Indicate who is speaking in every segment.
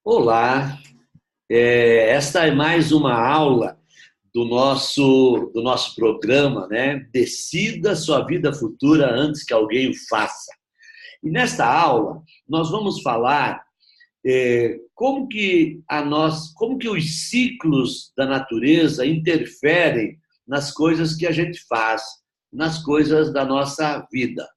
Speaker 1: Olá, esta é mais uma aula do nosso programa, né? Decida sua vida futura antes que alguém o faça. E nesta aula, nós vamos falar como que os ciclos da natureza interferem nas coisas que a gente faz, nas coisas da nossa vida.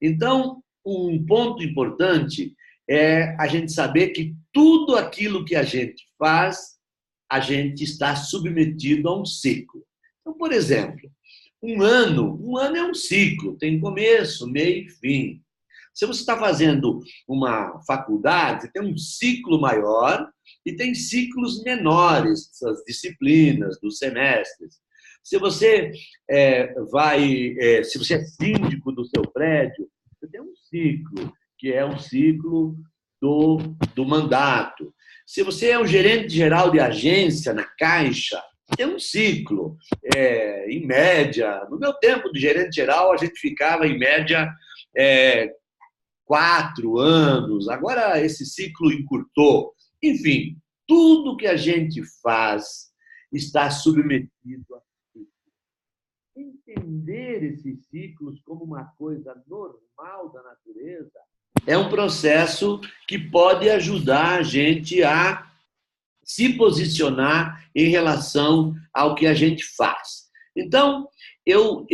Speaker 1: Então, um ponto importante é a gente saber que tudo aquilo que a gente faz, a gente está submetido a um ciclo. Então, por exemplo, um ano é um ciclo, tem começo, meio e fim. Se você está fazendo uma faculdade, tem um ciclo maior e tem ciclos menores, das disciplinas, dos semestres. Se você se você é síndico do seu prédio, você tem um ciclo, que é um ciclo do mandato. Se você é um gerente geral de agência na Caixa, tem um ciclo. Em média, no meu tempo de gerente geral, a gente ficava, em média, 4 anos. Agora, esse ciclo encurtou. Enfim, tudo que a gente faz está submetido a entender esses ciclos como uma coisa normal da natureza é um processo que pode ajudar a gente a se posicionar em relação ao que a gente faz. Então, eu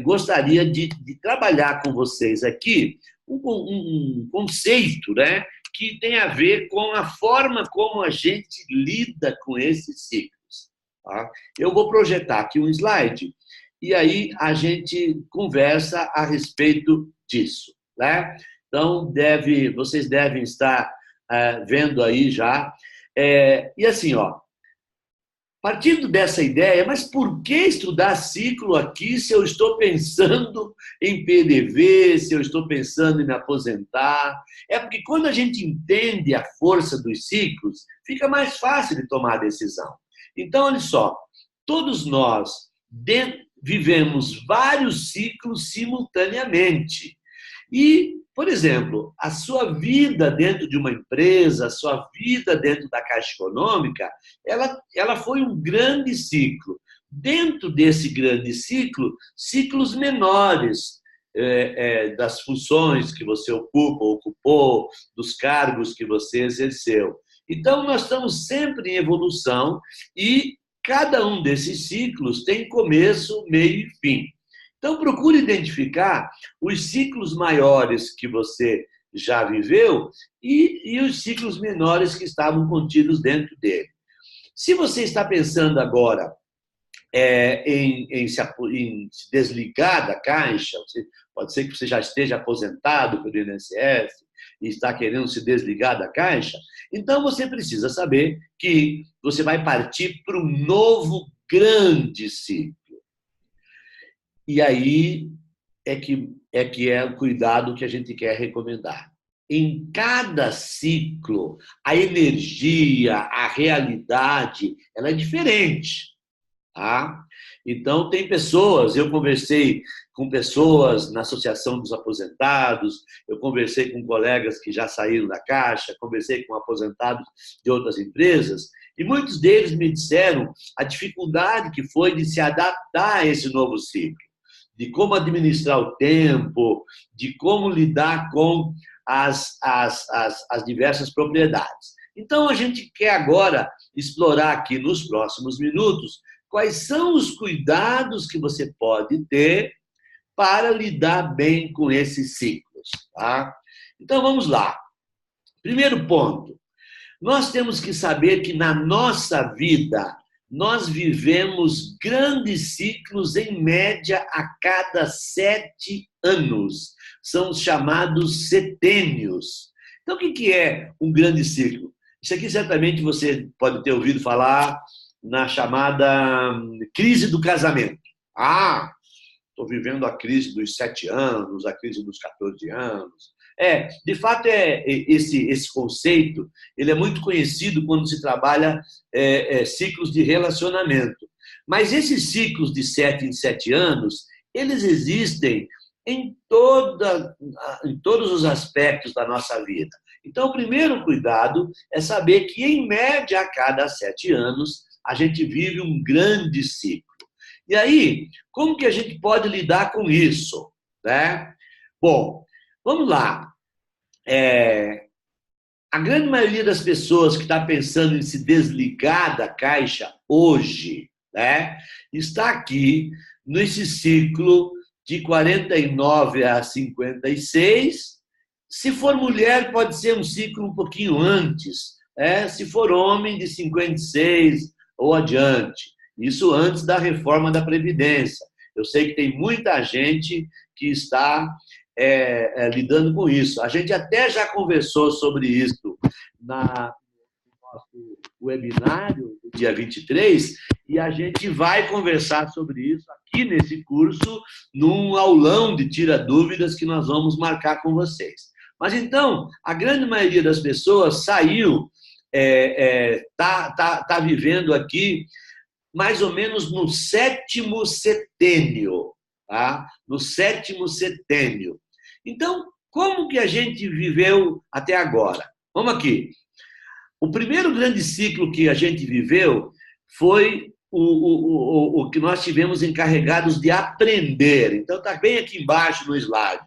Speaker 1: gostaria de trabalhar com vocês aqui um conceito, né, que tem a ver com a forma como a gente lida com esses ciclos. Tá? Eu vou projetar aqui um slide e aí a gente conversa a respeito disso. Né? Então, vocês devem estar vendo aí já. E assim, partindo dessa ideia, mas por que estudar ciclo aqui se eu estou pensando em PDV, se eu estou pensando em me aposentar? É porque quando a gente entende a força dos ciclos, fica mais fácil de tomar a decisão. Então, olha só, todos nós vivemos vários ciclos simultaneamente. E, por exemplo, a sua vida dentro de uma empresa, a sua vida dentro da Caixa Econômica, ela foi um grande ciclo. Dentro desse grande ciclo, ciclos menores das funções que você ocupou, dos cargos que você exerceu. Então, nós estamos sempre em evolução e cada um desses ciclos tem começo, meio e fim. Então, procure identificar os ciclos maiores que você já viveu e os ciclos menores que estavam contidos dentro dele. Se você está pensando agora em se desligar da Caixa, pode ser que você já esteja aposentado pelo INSS e está querendo se desligar da Caixa, então você precisa saber que você vai partir para um novo grande ciclo. E aí que é o cuidado que a gente quer recomendar. Em cada ciclo, a energia, a realidade, ela é diferente. Tá? Então, tem pessoas, eu conversei com pessoas na Associação dos Aposentados, eu conversei com colegas que já saíram da Caixa, conversei com aposentados de outras empresas, e muitos deles me disseram a dificuldade que foi de se adaptar a esse novo ciclo, de como administrar o tempo, de como lidar com as diversas propriedades. Então, a gente quer agora explorar aqui nos próximos minutos quais são os cuidados que você pode ter para lidar bem com esses ciclos. Tá? Então, vamos lá. Primeiro ponto, nós temos que saber que na nossa vida nós vivemos grandes ciclos, em média, a cada 7 anos. São os chamados setênios. Então, o que é um grande ciclo? Isso aqui, certamente, você pode ter ouvido falar na chamada crise do casamento. Estou vivendo a crise dos 7 anos, a crise dos 14 anos. De fato, esse conceito ele é muito conhecido quando se trabalha ciclos de relacionamento. Mas esses ciclos de 7 em 7 anos, eles existem em todos os aspectos da nossa vida. Então, o primeiro cuidado é saber que, em média, a cada 7 anos, a gente vive um grande ciclo. E aí, como que a gente pode lidar com isso, né? Bom, vamos lá. A grande maioria das pessoas que está pensando em se desligar da Caixa hoje, né, está aqui nesse ciclo de 49 a 56. Se for mulher, pode ser um ciclo um pouquinho antes. Se for homem, de 56 ou adiante. Isso antes da reforma da Previdência. Eu sei que tem muita gente que está lidando com isso. A gente até já conversou sobre isso no nosso webinário, do dia 23, e a gente vai conversar sobre isso aqui nesse curso, num aulão de tira-dúvidas que nós vamos marcar com vocês. Mas então, a grande maioria das pessoas saiu, tá vivendo aqui mais ou menos no 7º setênio, tá? No 7º setênio. Então, como que a gente viveu até agora? Vamos aqui. O primeiro grande ciclo que a gente viveu foi o que nós tivemos encarregados de aprender. Então, está bem aqui embaixo no slide.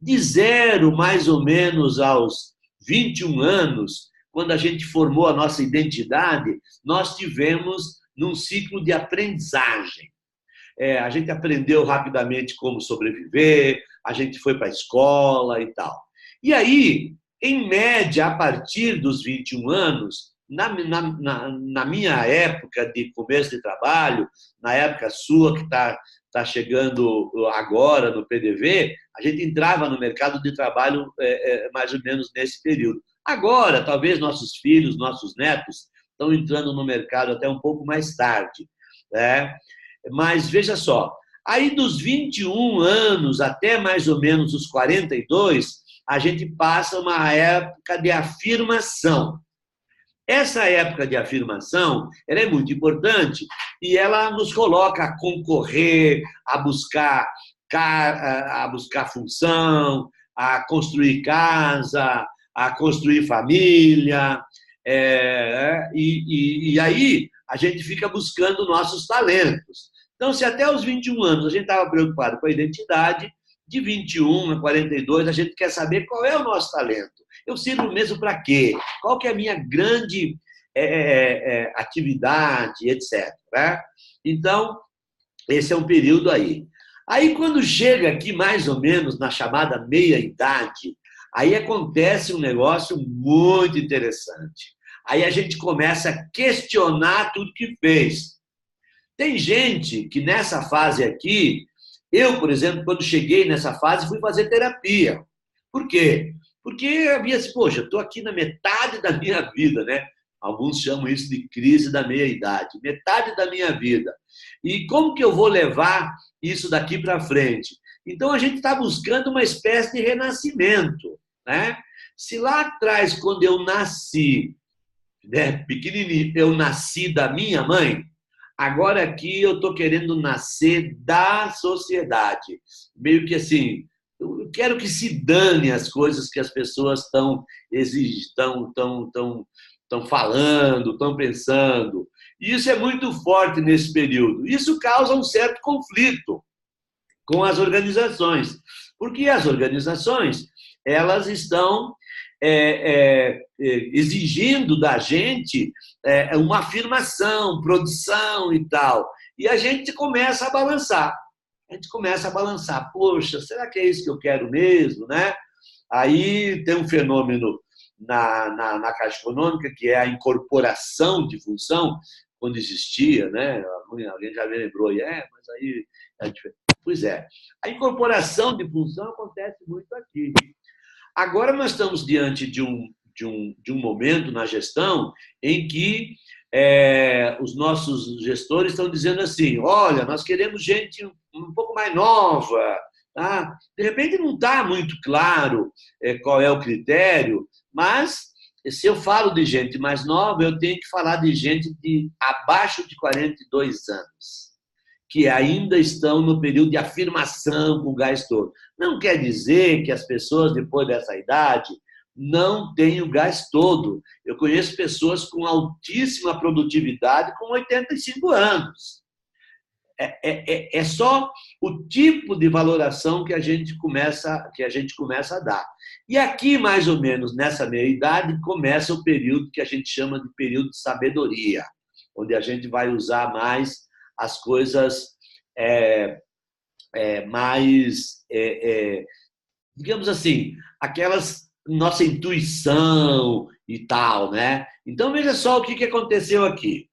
Speaker 1: De 0, mais ou menos, aos 21 anos, quando a gente formou a nossa identidade, nós tivemos num ciclo de aprendizagem. A gente aprendeu rapidamente como sobreviver, a gente foi para a escola e tal. E aí, em média, a partir dos 21 anos, na minha época de começo de trabalho, na época sua que está chegando agora no PDV, a gente entrava no mercado de trabalho mais ou menos nesse período. Agora, talvez nossos filhos, nossos netos estão entrando no mercado até um pouco mais tarde, né? Mas veja só, aí dos 21 anos até mais ou menos os 42, a gente passa uma época de afirmação. Essa época de afirmação, ela é muito importante e ela nos coloca a concorrer, a buscar função, a construir casa, a construir família, e aí a gente fica buscando nossos talentos. Então, se até os 21 anos a gente estava preocupado com a identidade, de 21 a 42 a gente quer saber qual é o nosso talento. Eu sirvo mesmo para quê? Qual que é a minha grande atividade, etc. Né? Então, esse é um período aí. Aí, quando chega aqui, mais ou menos, na chamada meia-idade, aí acontece um negócio muito interessante. Aí a gente começa a questionar tudo que fez. Tem gente que nessa fase aqui, eu, por exemplo, quando cheguei nessa fase, fui fazer terapia. Por quê? Porque havia assim, poxa, estou aqui na metade da minha vida, né? Alguns chamam isso de crise da meia-idade. Metade da minha vida. E como que eu vou levar isso daqui para frente? Então, a gente está buscando uma espécie de renascimento, né? Se lá atrás, quando eu nasci, né, pequenininho, eu nasci da minha mãe, agora aqui eu estou querendo nascer da sociedade. Meio que assim, eu quero que se dane as coisas que as pessoas estão falando, estão pensando. E isso é muito forte nesse período. Isso causa um certo conflito com as organizações, porque as organizações elas estão exigindo da gente uma afirmação, produção e tal. E a gente começa a balançar. Poxa, será que é isso que eu quero mesmo, né? Aí tem um fenômeno na Caixa Econômica, que é a incorporação de função, quando existia, né? Alguém já me lembrou, mas aí é diferente. Pois é, a incorporação de função acontece muito aqui. Agora nós estamos diante de um momento na gestão em que os nossos gestores estão dizendo assim, olha, nós queremos gente um pouco mais nova, tá? De repente não está muito claro qual é o critério, mas se eu falo de gente mais nova, eu tenho que falar de gente de abaixo de 42 anos, que ainda estão no período de afirmação com o gás todo. Não quer dizer que as pessoas, depois dessa idade, não têm o gás todo. Eu conheço pessoas com altíssima produtividade com 85 anos. É só o tipo de valoração que a gente começa a dar. E aqui, mais ou menos, nessa meia-idade, começa o período que a gente chama de período de sabedoria, onde a gente vai usar mais as coisas mais, digamos assim, aquelas nossa intuição e tal, né? Então, veja só o que aconteceu aqui.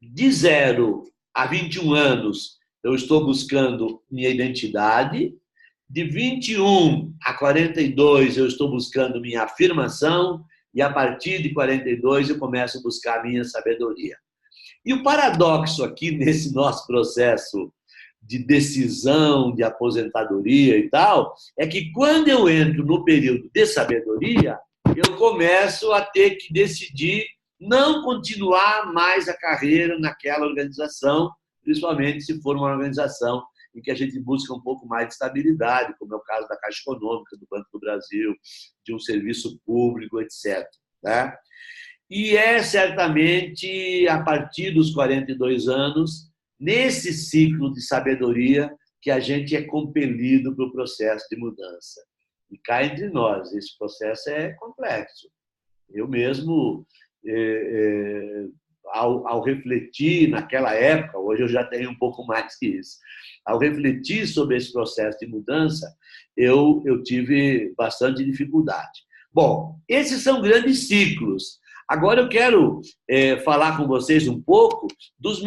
Speaker 1: De 0 a 21 anos, eu estou buscando minha identidade. De 21 a 42, eu estou buscando minha afirmação. E a partir de 42, eu começo a buscar minha sabedoria. E o paradoxo aqui nesse nosso processo de decisão, de aposentadoria e tal, é que quando eu entro no período de sabedoria, eu começo a ter que decidir não continuar mais a carreira naquela organização, principalmente se for uma organização em que a gente busca um pouco mais de estabilidade, como é o caso da Caixa Econômica, do Banco do Brasil, de um serviço público, etc. Né? E é certamente a partir dos 42 anos, nesse ciclo de sabedoria, que a gente é compelido para o processo de mudança. E cá entre nós, esse processo é complexo. Eu mesmo, ao refletir naquela época, hoje eu já tenho um pouco mais que isso, ao refletir sobre esse processo de mudança, eu tive bastante dificuldade. Bom, esses são grandes ciclos. Agora eu quero falar com vocês um pouco dos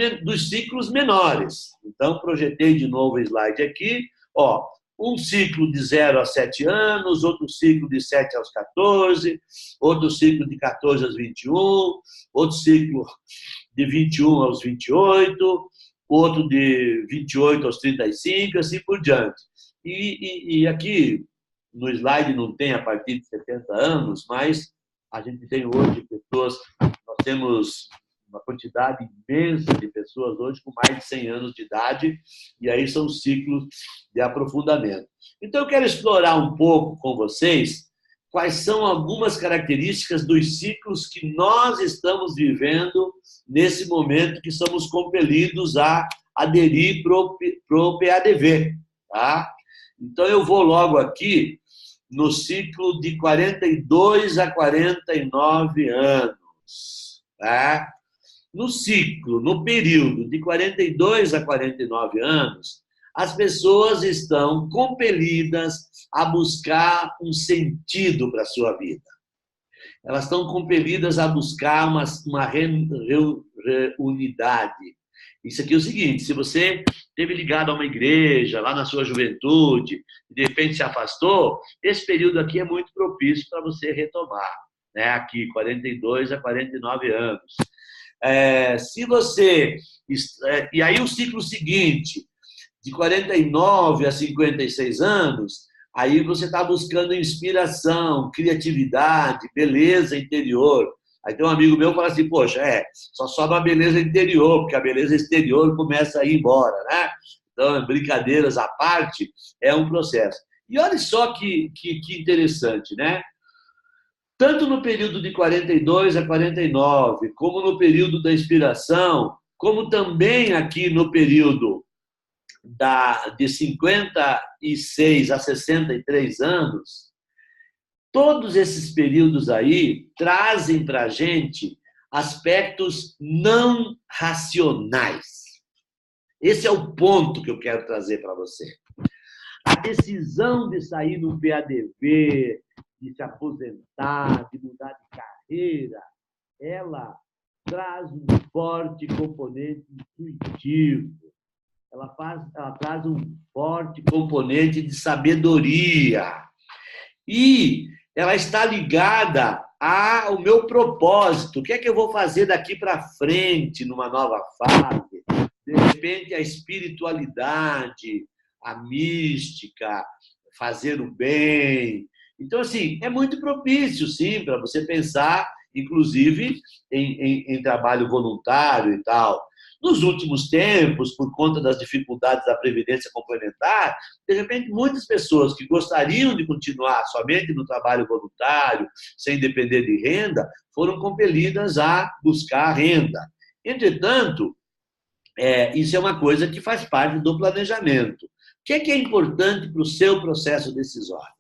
Speaker 1: ciclos menores. Então, projetei de novo o slide aqui. Ó, um ciclo de 0 a 7 anos, outro ciclo de 7 aos 14, outro ciclo de 14 aos 21, outro ciclo de 21 aos 28, outro de 28 aos 35, assim por diante. E aqui no slide não tem a partir de 70 anos, mas a gente tem hoje pessoas, nós temos uma quantidade imensa de pessoas hoje com mais de 100 anos de idade, e aí são ciclos de aprofundamento. Então, eu quero explorar um pouco com vocês quais são algumas características dos ciclos que nós estamos vivendo nesse momento que somos compelidos a aderir para o PADV. Tá? Então, eu vou logo aqui no ciclo de 42 a 49 anos. Tá? No período de 42 a 49 anos, as pessoas estão compelidas a buscar um sentido para a sua vida. Elas estão compelidas a buscar uma reunidade. Isso aqui é o seguinte, se você esteve ligado a uma igreja lá na sua juventude, e de repente se afastou, esse período aqui é muito propício para você retomar. Né? Aqui, 42 a 49 anos. Se você... E aí o ciclo seguinte, de 49 a 56 anos, aí você está buscando inspiração, criatividade, beleza interior. Aí tem um amigo meu que fala assim, poxa, só sobra a beleza interior, porque a beleza exterior começa a ir embora, né? Então, brincadeiras à parte, é um processo. E olha só que interessante, né? Tanto no período de 42 a 49, como no período da inspiração, como também aqui no período de 56 a 63 anos, todos esses períodos aí trazem para a gente aspectos não racionais. Esse é o ponto que eu quero trazer para você. A decisão de sair no PADV, de se aposentar, de mudar de carreira, ela traz um forte componente intuitivo. Ela traz um forte componente de sabedoria. E ela está ligada ao meu propósito. O que é que eu vou fazer daqui para frente, numa nova fase? De repente, a espiritualidade, a mística, fazer o bem. Então, assim, é muito propício, sim, para você pensar, inclusive, em trabalho voluntário e tal. Nos últimos tempos, por conta das dificuldades da Previdência Complementar, de repente, muitas pessoas que gostariam de continuar somente no trabalho voluntário, sem depender de renda, foram compelidas a buscar renda. Entretanto, isso é uma coisa que faz parte do planejamento. O que é importante para o seu processo decisório?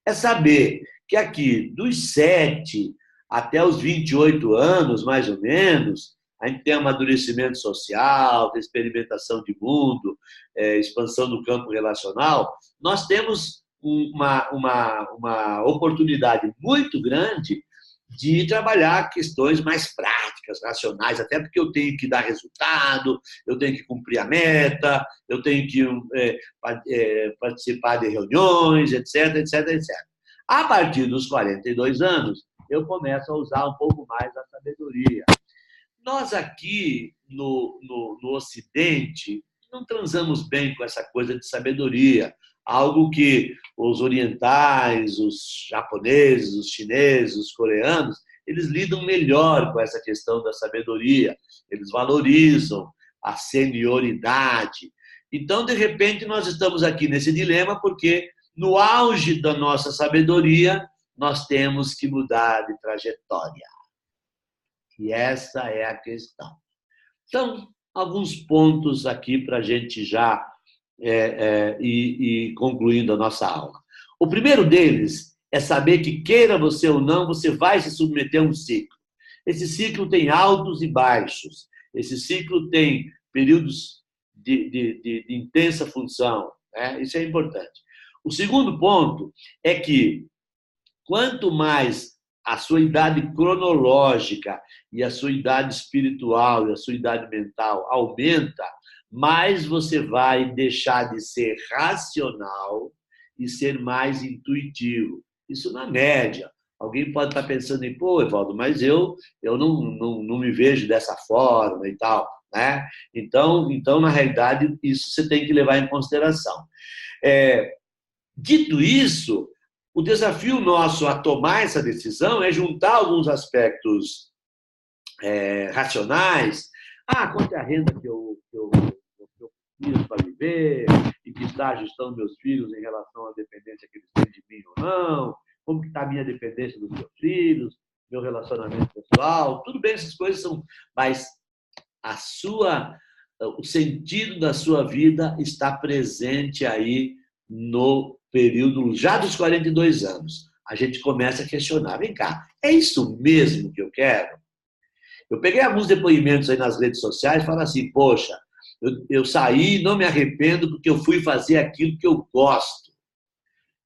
Speaker 1: É saber que aqui, dos 7 até os 28 anos, mais ou menos, a gente tem amadurecimento social, tem experimentação de mundo, expansão do campo relacional, nós temos uma oportunidade muito grande de trabalhar questões mais práticas, racionais, até porque eu tenho que dar resultado, eu tenho que cumprir a meta, eu tenho que participar de reuniões, etc, etc, etc. A partir dos 42 anos, eu começo a usar um pouco mais a sabedoria. Nós aqui no Ocidente não transamos bem com essa coisa de sabedoria, algo que os orientais, os japoneses, os chineses, os coreanos, eles lidam melhor com essa questão da sabedoria, eles valorizam a senioridade. Então, de repente, nós estamos aqui nesse dilema porque, no auge da nossa sabedoria, nós temos que mudar de trajetória. E essa é a questão. Então, alguns pontos aqui para a gente já ir concluindo a nossa aula. O primeiro deles é saber que, queira você ou não, você vai se submeter a um ciclo. Esse ciclo tem altos e baixos. Esse ciclo tem períodos de intensa função. Né? Isso é importante. O segundo ponto é que, quanto mais a sua idade cronológica e a sua idade espiritual e a sua idade mental aumenta, mais você vai deixar de ser racional e ser mais intuitivo. Isso na média. Alguém pode estar pensando em, pô, Evaldo, mas eu não me vejo dessa forma e tal. Né? Então, na realidade, isso você tem que levar em consideração. Dito isso, o desafio nosso a tomar essa decisão é juntar alguns aspectos racionais. Quanto é a renda que eu preciso para viver? E que estágio estão meus filhos em relação à dependência que eles têm de mim ou não? Como que está a minha dependência dos meus filhos? Meu relacionamento pessoal? Tudo bem, essas coisas são... Mas o sentido da sua vida está presente aí no período já dos 42 anos. A gente começa a questionar, vem cá, é isso mesmo que eu quero? Eu peguei alguns depoimentos aí nas redes sociais e falo assim, poxa, eu saí, não me arrependo porque eu fui fazer aquilo que eu gosto.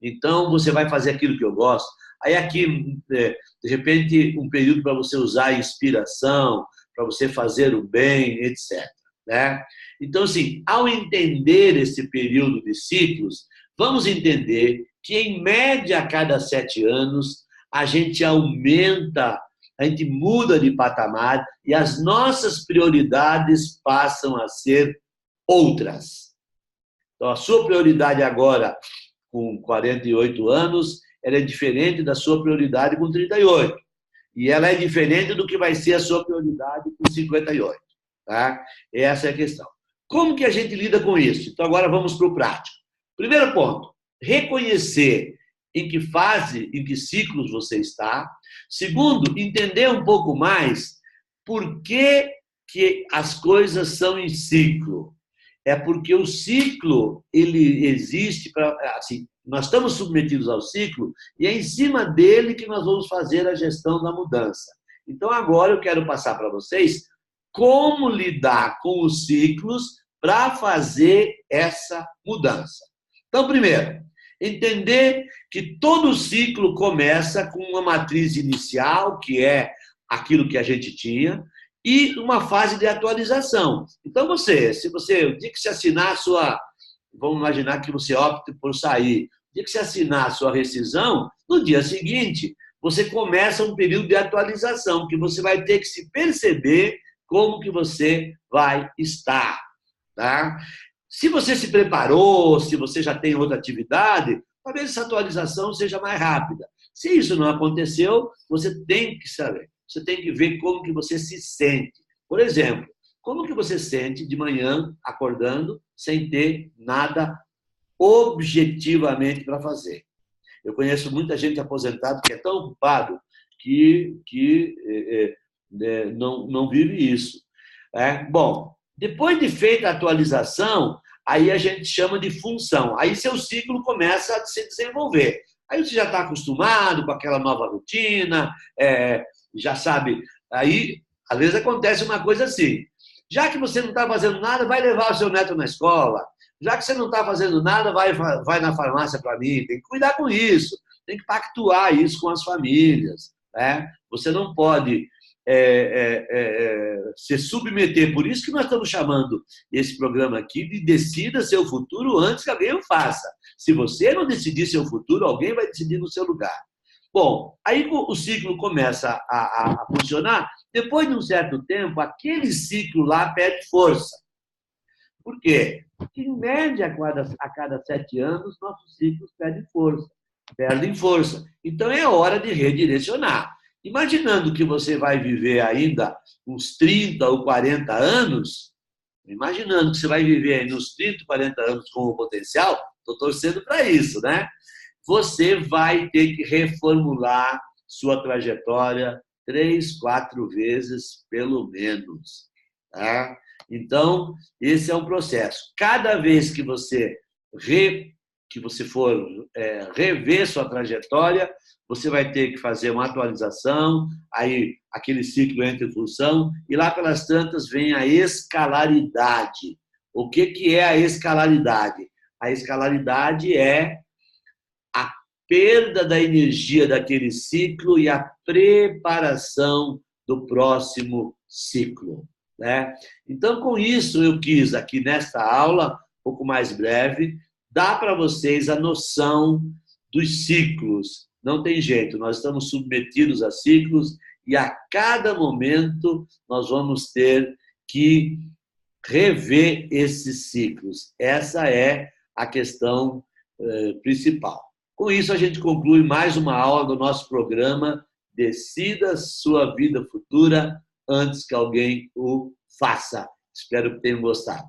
Speaker 1: Então, você vai fazer aquilo que eu gosto. Aí aqui, de repente, um período para você usar a inspiração, para você fazer o bem, etc. Né? Então, assim, ao entender esse período de ciclos, vamos entender que, em média, a cada 7 anos, a gente aumenta, a gente muda de patamar e as nossas prioridades passam a ser outras. Então, a sua prioridade agora, com 48 anos, ela é diferente da sua prioridade com 38. E ela é diferente do que vai ser a sua prioridade com 58. Tá? Essa é a questão. Como que a gente lida com isso? Então, agora vamos para o prático. Primeiro ponto, reconhecer em que fase, em que ciclos você está. Segundo, entender um pouco mais por que as coisas são em ciclo. É porque o ciclo, ele existe para... Assim, nós estamos submetidos ao ciclo e é em cima dele que nós vamos fazer a gestão da mudança. Então, agora eu quero passar para vocês como lidar com os ciclos para fazer essa mudança. Então, primeiro, entender que todo ciclo começa com uma matriz inicial, que é aquilo que a gente tinha, e uma fase de atualização. Então, se você, o dia que você assinar a sua... Vamos imaginar que você opte por sair. O dia que você assinar a sua rescisão, no dia seguinte, você começa um período de atualização, que você vai ter que se perceber como que você vai estar. Tá? Se você se preparou, se você já tem outra atividade, talvez essa atualização seja mais rápida. Se isso não aconteceu, você tem que saber. Você tem que ver como que você se sente. Por exemplo, Como que você sente de manhã, acordando, sem ter nada objetivamente para fazer? Eu conheço muita gente aposentada que é tão ocupado que não vive isso. Bom, depois de feita a atualização, aí a gente chama de função. Aí seu ciclo começa a se desenvolver. Aí você já está acostumado com aquela nova rotina, já sabe. Aí, às vezes, acontece uma coisa assim. Já que você não está fazendo nada, vai levar o seu neto na escola. Já que você não está fazendo nada, vai na farmácia para mim. Tem que cuidar com isso. Tem que pactuar isso com as famílias. Você não pode se submeter. Por isso que nós estamos chamando esse programa aqui de Decida Seu Futuro antes que alguém o faça. Se você não decidir seu futuro, alguém vai decidir no seu lugar. Bom, aí o ciclo começa a funcionar. Depois de um certo tempo, aquele ciclo lá perde força. Por quê? Porque, em média, a cada 7 anos, nossos ciclos perdem força. Então, é hora de redirecionar. Imaginando que você vai viver ainda uns 30 ou 40 anos, imaginando que você vai viver aí uns 30, 40 anos com o potencial, estou torcendo para isso, né? Você vai ter que reformular sua trajetória 3, 4 vezes, pelo menos. Tá? Então, esse é um processo. Cada vez que você for rever sua trajetória, você vai ter que fazer uma atualização, aí aquele ciclo entra em função, e lá pelas tantas vem a escalaridade. O que é a escalaridade? A escalaridade é a perda da energia daquele ciclo e a preparação do próximo ciclo. Então, com isso, eu quis aqui nesta aula, um pouco mais breve, dar para vocês a noção dos ciclos. Não tem jeito, nós estamos submetidos a ciclos e a cada momento nós vamos ter que rever esses ciclos. Essa é a questão principal. Com isso, a gente conclui mais uma aula do nosso programa Decida Sua Vida Futura antes que alguém o faça. Espero que tenham gostado.